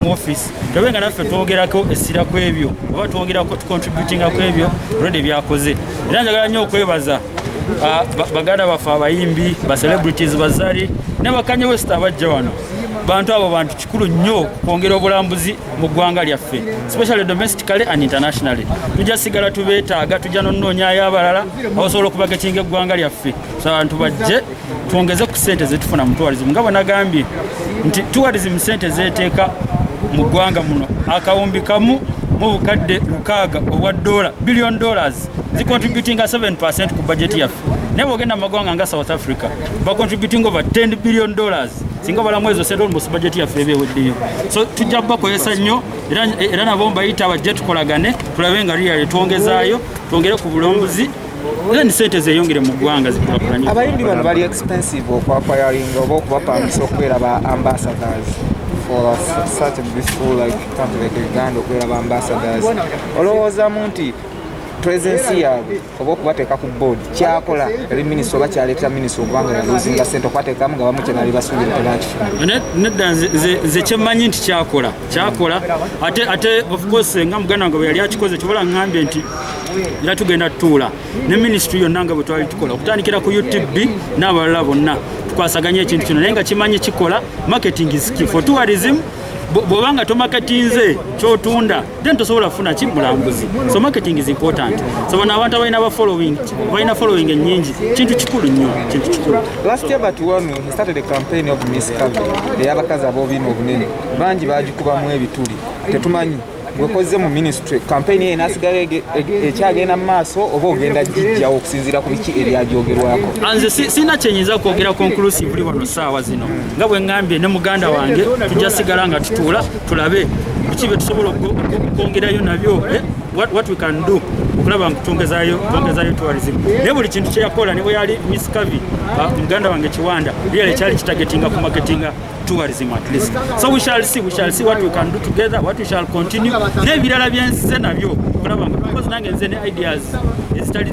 mu office tulabenga naffe twogerako essira ku ebyo oba twongerako tucontributinga ku ebyo already byakoze. Era njagala nnyo okwebaza baganda baffe abayimbi ba celebrities bazali ne bakanye West abajja wano. Bantu abo bantu kikulu nnyo kwongera obulambuzi mu ggwanga lyaffe, especially domestically and internationally. Tujja sigala tubeetaaga, tujja nonnoonya abalala abasobola okubagetinga eggwanga lyaffe. So abantu bajje twongeze ku ssente ze tufuna mu tourism. Nga bwe nagambye nti tourism ssente zeeteeka mu ggwanga muno akawumbi kamu mu bukadde 6 obwa $1 billion zi contributing 7% ku budget yaffe. Naye bw'ogenda mu magwanga nga South Africa ba contributing over $10 billion singa balamu ezo sente almost budget yaffe ebeweddeyo. So tujja bakozesa nnyo era nabo mbayita bajje tukolagane tulabe nga really twongezaayo twongere ku bulombuzi era ni sente zeeyongere mu ggwanga zikulakulanye. Abayimbi bano bali expensive okwapayalinga oba okubapangisa okubeera ba ambassadors for such a beautiful like country like Uganda, okubeera ba ambassadors. Olowoozamu nti presence yaabwe oba okubateeka ku board kyakola eri minisitule oba kyaleetera minisitule okubanga yaluzinga ssente okubateekamu nga bamu kyenali basuubira tebakifuna? Nedda nze kyemmanyi nti kyakola ate of course nga muganda wange bwe yali akikoze kyobola ngambye nti era tugenda tutuula ne minisitule yonna nga bwe twali tukola okutandikira ku UTB n'abalala bonna tukwasaganya ekintu kino naye nga kimanyi kikola. Marketing is key for tourism. Bw'obanga tomarketinze kyotunda then tosobola kufuna kimulambuzi. So marketing is important. So bano abantu abalina following ennyingi kintu kikulu nnyo, kintu kikulu. Last year but one he started a campaign of Miss Kavi ey'abakazi ab'obubina obunene bangi baagikubamu ebituli tetumanyi gwekozze mu ministry campaign ye nasigala ekyagenda mu maaso oba ogenda gijjawo okusinziira ku biki ebyagyogerwako. Nze sina kyenyinza kwogera conclusively wano saawa zino nga bwe ngambye ne muganda wange tujja sigala nga tutuula tulabe biki bye tusobola okwongerayo nabyo what we can do okulaba nga twongezaayo tourism. Naye buli kintu kyeyakola ne bwe yali Miss Kavi muganda wange Kiwanda really kyali kitagetinga ku marketinga tourism at least. So we shall see what we can do together, what we shall continue. Nebirala byenze nabyo kulaba nga because nange nze ne ideas ezitali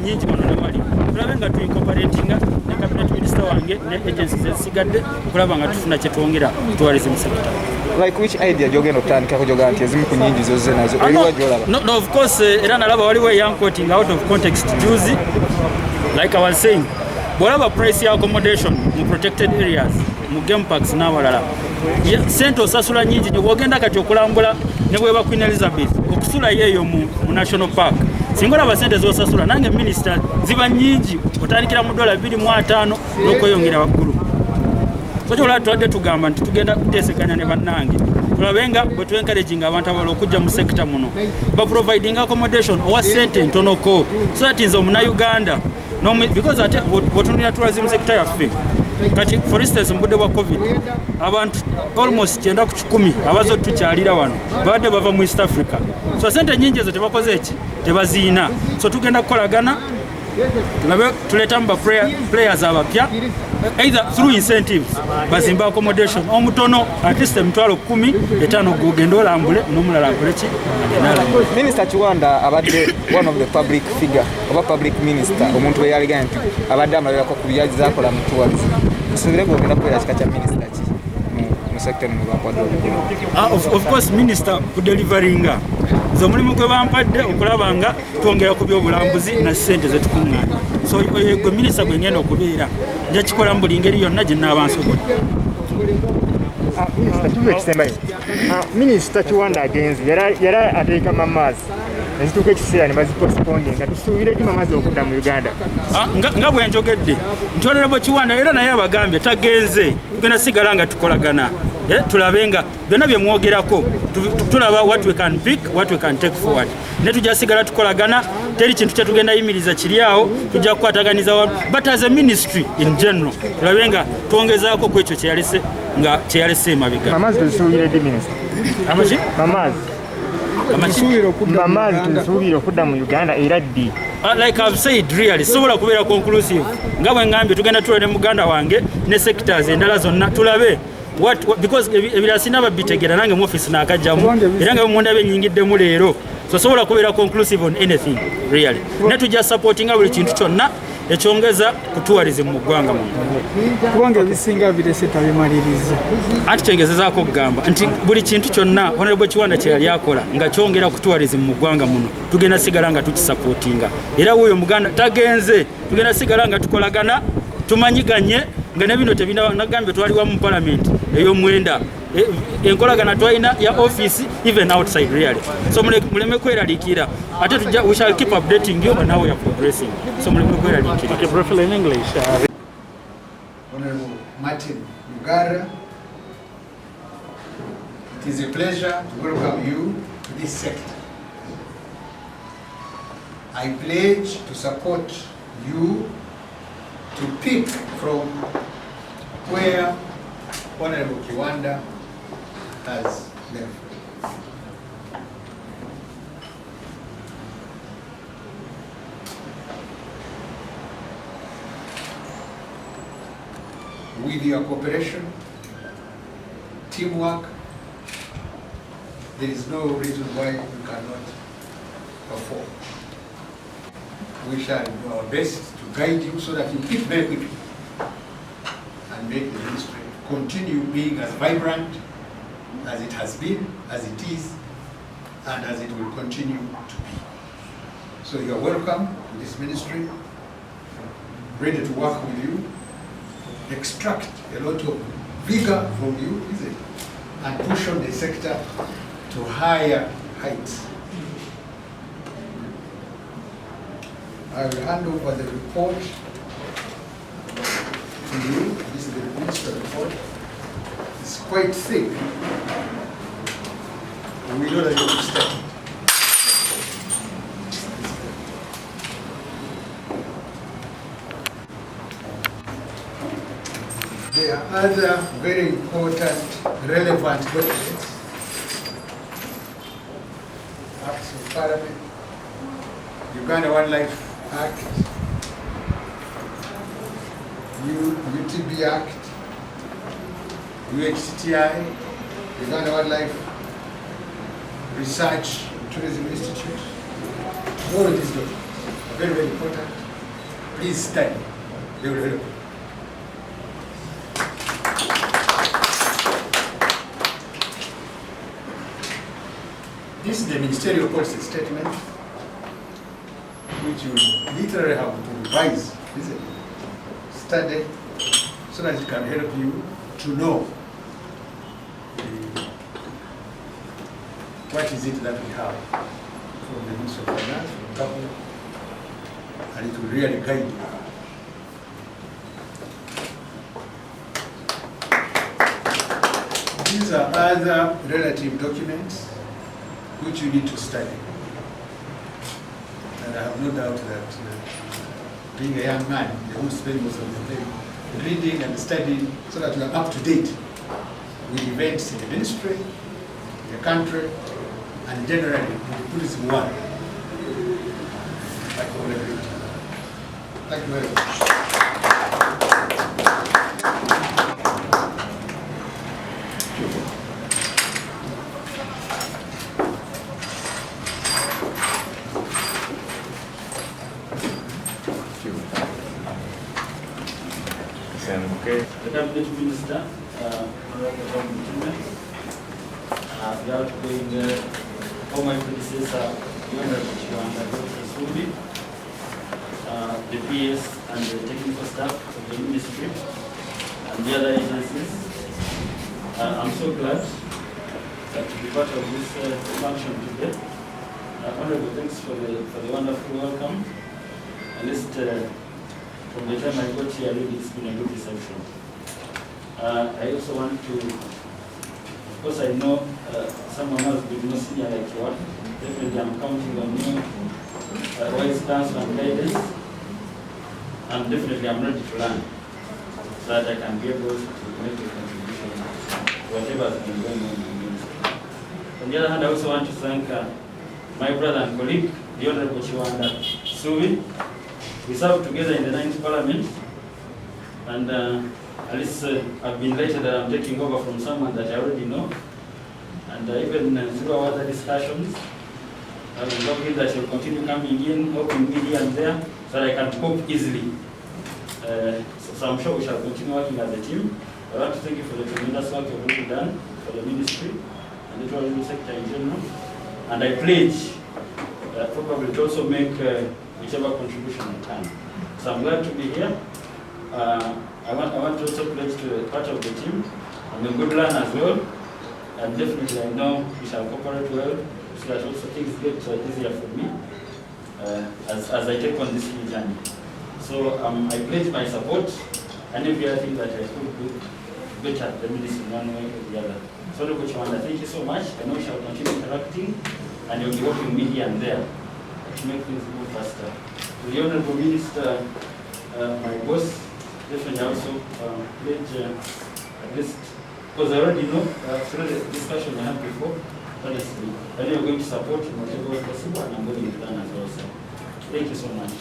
nyingi wano ne wali kulaba nga tu incorporating ne cabinet minister wange ne agencies ezisigadde kulaba nga tufuna kye twongera tourism sector. Like which idea jogenda otandika kujoga nti ezimu ku nyingi zoze nazo eriwa jolaba? No, of course era nalaba waliwo young quoting out of context juzi like I was saying bwolaba price ya accommodation mu protected areas mu game parks n'abalala sente osasula nyingi nyo bwogenda kati okulambula ne bweba Queen Elizabeth okusula yeeyo mu National Park singa olaba sente zosasula nange minister ziba nyingi otandikira mu $2.5 n'okweyongera waggulu. So kyola tuwadde tugamba nti tugenda kuteesekanya ne bannange tulabenga bwe tu-encouraging abantu abalala okujja mu sector muno ba providing accommodation owa sente ntonoko so that nze omunayuganda because ate bwotunulira tourism sector yaffe kati for instance mu budde bwa COVID abantu almost 9 abazo tukyalira wano babadde bava mu East Africa. So sente nyingi ezo tebakoze eki tebaziina. So tugenda kukolagana tulabe tuleetamu ba players abapya either through incentives bazimba accommodation omutono at least $10,000 gugenda olambule n'omulala akole ki. Minister Kiwanda abadde one of the public figure oba public minister omuntu we yaligana nti abadde amalirako ku byaji zakola mu tourism. Musuubire gwogenda kubeera kika kya minister ki mu sector mu bakwadde obugeno? Of course minister ku deliveringa nze omulimu gwe bampadde okulaba nga twongera ku byobulambuzi na ssente zetukuŋŋaanya. So gwe minisita gwe ngenda okubeera nja kikola mu buli ngeri yonna gye nnabansobodde. Minisita Kiwanda agenzi yali ateeka mamaazi nezituuka ekiseera ne bazipostponde nga tusuubire ki mamaazi okudda mu Uganda. Nga bwe njogedde nti Honorable Kiwanda era naye abagambye tagenze tugenda sigala nga tukolagana tulabe nga byonna bye mwogerako tulaba what we can pick what we can take forward ne tujja sigala tukolagana teri kintu kye tugenda yimiriza kiri awo tujja kukwataganiza but as a ministry in general tulabe nga twongezaako ku ekyo kyeyalese emabega. Mamaazi tusuubire di minisita amachi mamaazi tusuubire okudda mu Uganda era ddi. Like I've said really sobola kubeera conclusive nga bwe ngambye tugenda tulole ne muganda wange ne sectors endala zonna tulabe because ebirasina babitegera nange mu office nakajjamu era nga munda benyingiddemu leero so sobola kubeera conclusive on anything really ne tujja supporting buli kintu kyonna ekyongeza ku tourism mu ggwanga muno. Kubanga ebisinga birese tabimaliriza. Anti kyengezezaako okugamba nti buli kintu kyonna Honorable Kiwanda kye yali akola nga kyongera ku tourism mu ggwanga muno tugenda sigala nga tukisapootinga. Era wuyo Muganda tagenze tugenda sigala nga tukolagana tumanyiganye nga ne bino tebinagambye twaliwa mu parliament ey'omwenda enkolagana twalina ya office even outside really. So muleme kweraliikira ate we shall keep updating you on how we are progressing. So muleme kweraliikira. Okay, briefly in English. Honorable Martin Lugara, it is a pleasure to welcome you to this sector. I pledge to support you to pick from where Honorable Kiwanda has left. With your cooperation, teamwork, there is no reason why you cannot perform. We shall do our best to guide you so that you pick very quickly and make the ministry continue being as vibrant as it has been, as it is, and as it will continue to be. So you are welcome to this ministry, ready to work with you, extract a lot of vigor from you, is it? And push on the sector to higher heights. I will hand over the report to you. This is the minister report. It's quite thick. We know that you understand. There are other very important, relevant documents. Acts of Parliament, Uganda Wildlife Act, UTB Act, UHCTI, Uganda Wildlife Research and Tourism Institute. All of these documents are very, very important. Please study. They will help you. This is the ministerial policy statement, which you literally have to revise, is it? Study, so that it can help you to know what is it that we have from the Ministry of Finance, from the government, and it will really guide you. These are other relative documents which you need to study. And I have no doubt that being a young man, you won't spend most of the day reading and studying so that you are up to date with events in the ministry, in the country, and generally in the tourism world. Thank you very much. Thank you very much. The Cabinet Minister, Honorable we are going all my predecessor, Honorable Kiwanda Aweese, the PS and the technical staff of the ministry and the other agencies. I'm so glad to be part of this function today. Honorable, thanks for the wonderful welcome. At least from the time I got here, really, it's been a good reception. I also want to, of course, I know someone else will be more senior like you are. Definitely, I'm counting on you, wise counsel and guidance, and definitely I'm ready to learn so that I can be able to make a contribution to whatever has been going on in the ministry. On the other hand, I also want to thank my brother and colleague, the Honorable Kiwanda Aweese. We served together in the 9th Parliament, and at least I've been delighted that I'm taking over from someone that I already know. And even through our other discussions, I'm hoping that you'll continue coming in, helping me here and there, so that I can cope easily. So I'm sure we shall continue working as a team. I want to thank you for the tremendous work you've already done for the ministry and the tourism sector in general. And I pledge probably to also make whichever contribution I can. So I'm glad to be here. I want to also pledge to be part of the team. I'm a good learner as well. And definitely I know we shall cooperate well so that also things get easier for me as I take on this new journey. So I pledge my support and every other thing that I could do better the ministry in one way or the other. So Dr. Kiwanda, thank you so much. I know we shall continue interacting and you'll be helping me here and there to make things move faster. To the Honorable Minister, my boss, definitely also pledge at least, because I already know through the discussion we had before, honestly, I know you're going to support in whatever way possible and I'm going to plan as well. So thank you so much.